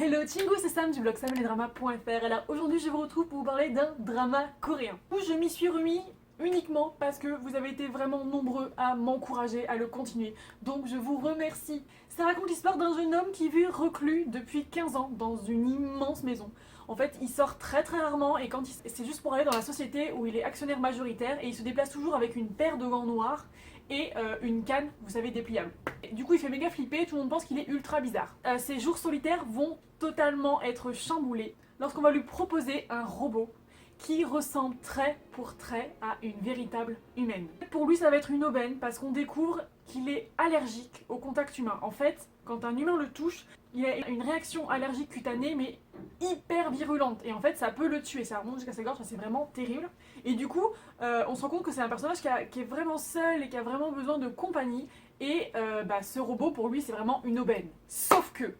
Hello Chingu, c'est Sam du blog samledrama.fr. Alors aujourd'hui je vous retrouve pour vous parler d'un drama coréen où je m'y suis remis uniquement parce que vous avez été vraiment nombreux à m'encourager à le continuer. Donc je vous remercie. Ça raconte l'histoire d'un jeune homme qui vit reclus depuis 15 ans dans une immense maison. En fait, il sort très rarement et c'est juste pour aller dans la société où il est actionnaire majoritaire et il se déplace toujours avec une paire de gants noirs et une canne, vous savez, dépliable. Et du coup, il fait méga flipper, tout le monde pense qu'il est ultra bizarre. Ses jours solitaires vont totalement être chamboulés lorsqu'on va lui proposer un robot qui ressemble trait pour trait à une véritable humaine. Pour lui, ça va être une aubaine parce qu'on découvre qu'il est allergique au contact humain. En fait, quand un humain le touche, il a une réaction allergique cutanée mais hyper virulente et en fait ça peut le tuer, ça remonte jusqu'à sa gorge, c'est vraiment terrible. Et du coup, on se rend compte que c'est un personnage qui est vraiment seul et qui a vraiment besoin de compagnie et ce robot pour lui c'est vraiment une aubaine. Sauf que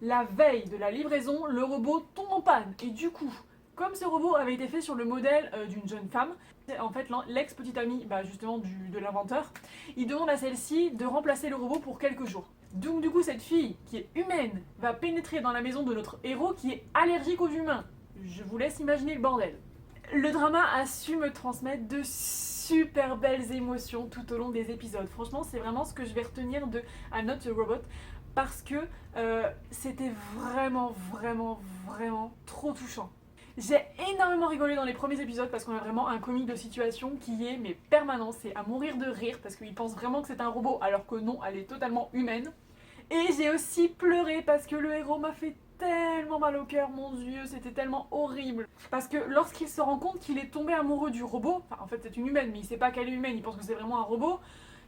la veille de la livraison, le robot tombe en panne et du coup, comme ce robot avait été fait sur le modèle d'une jeune femme, en fait l'ex-petite amie justement de l'inventeur, il demande à celle-ci de remplacer le robot pour quelques jours. Donc du coup cette fille qui est humaine va pénétrer dans la maison de notre héros qui est allergique aux humains. Je vous laisse imaginer le bordel. Le drama a su me transmettre de super belles émotions tout au long des épisodes. Franchement c'est vraiment ce que je vais retenir de I'm Not a Robot parce que c'était vraiment trop touchant. J'ai énormément rigolé dans les premiers épisodes parce qu'on a vraiment un comique de situation qui est permanent, c'est à mourir de rire parce qu'il pense vraiment que c'est un robot alors que non, elle est totalement humaine. Et j'ai aussi pleuré parce que le héros m'a fait tellement mal au cœur, mon dieu, c'était tellement horrible. Parce que lorsqu'il se rend compte qu'il est tombé amoureux du robot, enfin en fait c'est une humaine mais il sait pas qu'elle est humaine, il pense que c'est vraiment un robot,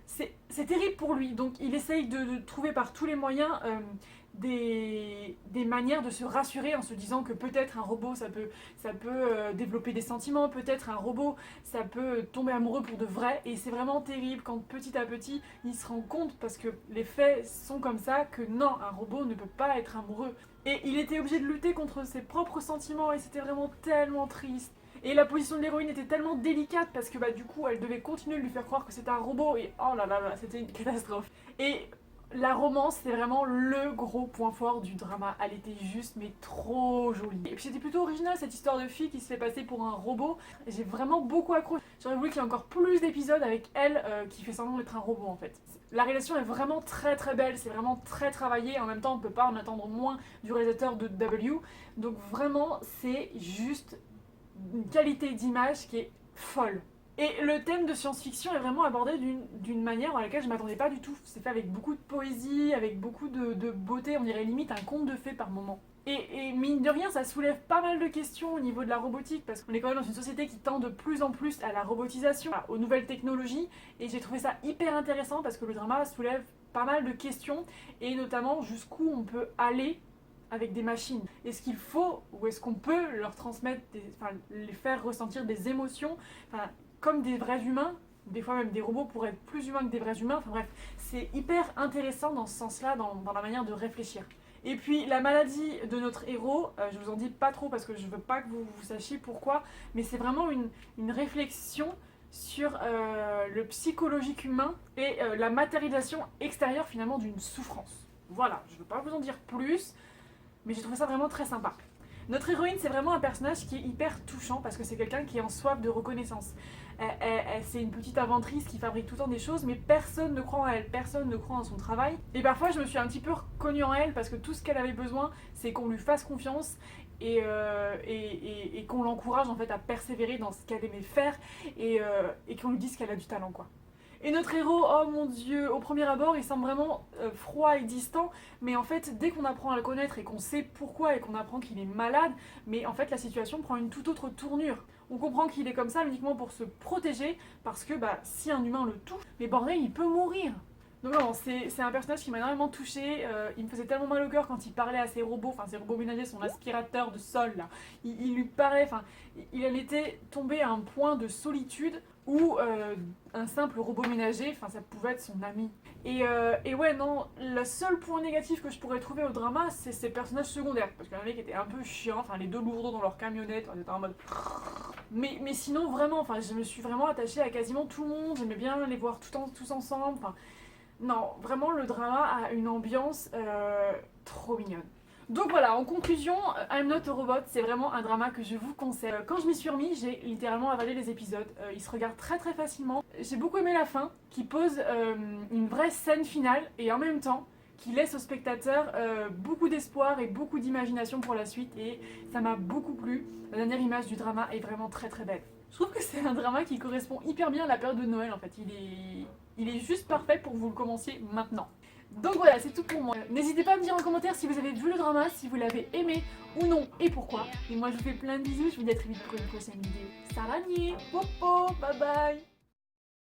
c'est terrible pour lui. Donc il essaye de trouver par tous les moyens des manières de se rassurer en se disant que peut-être un robot ça peut développer des sentiments, peut-être un robot ça peut tomber amoureux pour de vrai, et c'est vraiment terrible quand petit à petit il se rend compte, parce que les faits sont comme ça, que non, un robot ne peut pas être amoureux. Et il était obligé de lutter contre ses propres sentiments et c'était vraiment tellement triste. Et la position de l'héroïne était tellement délicate parce que du coup elle devait continuer de lui faire croire que c'était un robot et oh là là, c'était une catastrophe. Et la romance c'est vraiment le gros point fort du drama, elle était juste mais trop jolie. Et puis c'était plutôt original cette histoire de fille qui se fait passer pour un robot, j'ai vraiment beaucoup accroché. J'aurais voulu qu'il y ait encore plus d'épisodes avec elle qui fait semblant d'être un robot en fait. La réalisation est vraiment très belle, c'est vraiment très travaillé, en même temps on peut pas en attendre moins du réalisateur de W, donc vraiment c'est juste une qualité d'image qui est folle. Et le thème de science-fiction est vraiment abordé d'une manière à laquelle je m'attendais pas du tout. C'est fait avec beaucoup de poésie, avec beaucoup de beauté, on dirait limite un conte de fées par moment. Et mine de rien, ça soulève pas mal de questions au niveau de la robotique, parce qu'on est quand même dans une société qui tend de plus en plus à la robotisation, aux nouvelles technologies, et j'ai trouvé ça hyper intéressant parce que le drama soulève pas mal de questions, et notamment jusqu'où on peut aller avec des machines. Est-ce qu'il faut ou est-ce qu'on peut leur transmettre, les faire ressentir des émotions, comme des vrais humains? Des fois même des robots pourraient être plus humains que des vrais humains. Enfin bref, c'est hyper intéressant dans ce sens-là, dans la manière de réfléchir. Et puis la maladie de notre héros, je vous en dis pas trop parce que je veux pas que vous sachiez pourquoi, mais c'est vraiment une réflexion sur le psychologique humain et la matérialisation extérieure finalement d'une souffrance. Voilà, je veux pas vous en dire plus, mais j'ai trouvé ça vraiment très sympa. Notre héroïne, c'est vraiment un personnage qui est hyper touchant parce que c'est quelqu'un qui est en soif de reconnaissance. C'est une petite inventrice qui fabrique tout le temps des choses, mais personne ne croit en elle, personne ne croit en son travail. Et parfois, je me suis un petit peu reconnue en elle parce que tout ce qu'elle avait besoin, c'est qu'on lui fasse confiance et qu'on l'encourage en fait à persévérer dans ce qu'elle aimait faire et qu'on lui dise qu'elle a du talent, quoi. Et notre héros, oh mon dieu, au premier abord, il semble vraiment froid et distant, mais en fait, dès qu'on apprend à le connaître et qu'on sait pourquoi et qu'on apprend qu'il est malade, mais en fait, la situation prend une toute autre tournure. On comprend qu'il est comme ça uniquement pour se protéger, parce que si un humain le touche, mais bordel, il peut mourir. Donc non, c'est un personnage qui m'a énormément touchée, il me faisait tellement mal au cœur quand il parlait à ses robots ménagers, son aspirateur de sol là, il lui parlait, il en était tombé à un point de solitude où un simple robot ménager, ça pouvait être son ami. Et ouais non, le seul point négatif que je pourrais trouver au drama, c'est ces personnages secondaires, parce qu'il y en avait qui étaient un peu chiants, les deux lourdeaux dans leur camionnette, on était en mode... Mais sinon vraiment, je me suis vraiment attachée à quasiment tout le monde, j'aimais bien les voir tous ensemble, non, vraiment le drama a une ambiance trop mignonne. Donc voilà, en conclusion, I'm Not a Robot, c'est vraiment un drama que je vous conseille. Quand je m'y suis remis, j'ai littéralement avalé les épisodes. Ils se regardent très très facilement. J'ai beaucoup aimé la fin, qui pose une vraie scène finale et en même temps qui laisse au spectateur beaucoup d'espoir et beaucoup d'imagination pour la suite, et ça m'a beaucoup plu. La dernière image du drama est vraiment très très belle. Je trouve que c'est un drama qui correspond hyper bien à la période de Noël en fait. Il est juste parfait pour que vous le commenciez maintenant. Donc voilà, c'est tout pour moi. N'hésitez pas à me dire en commentaire si vous avez vu le drama, si vous l'avez aimé ou non et pourquoi. Et moi je vous fais plein de bisous, je vous dis à très vite pour une prochaine vidéo. Sarani, popo, bye bye.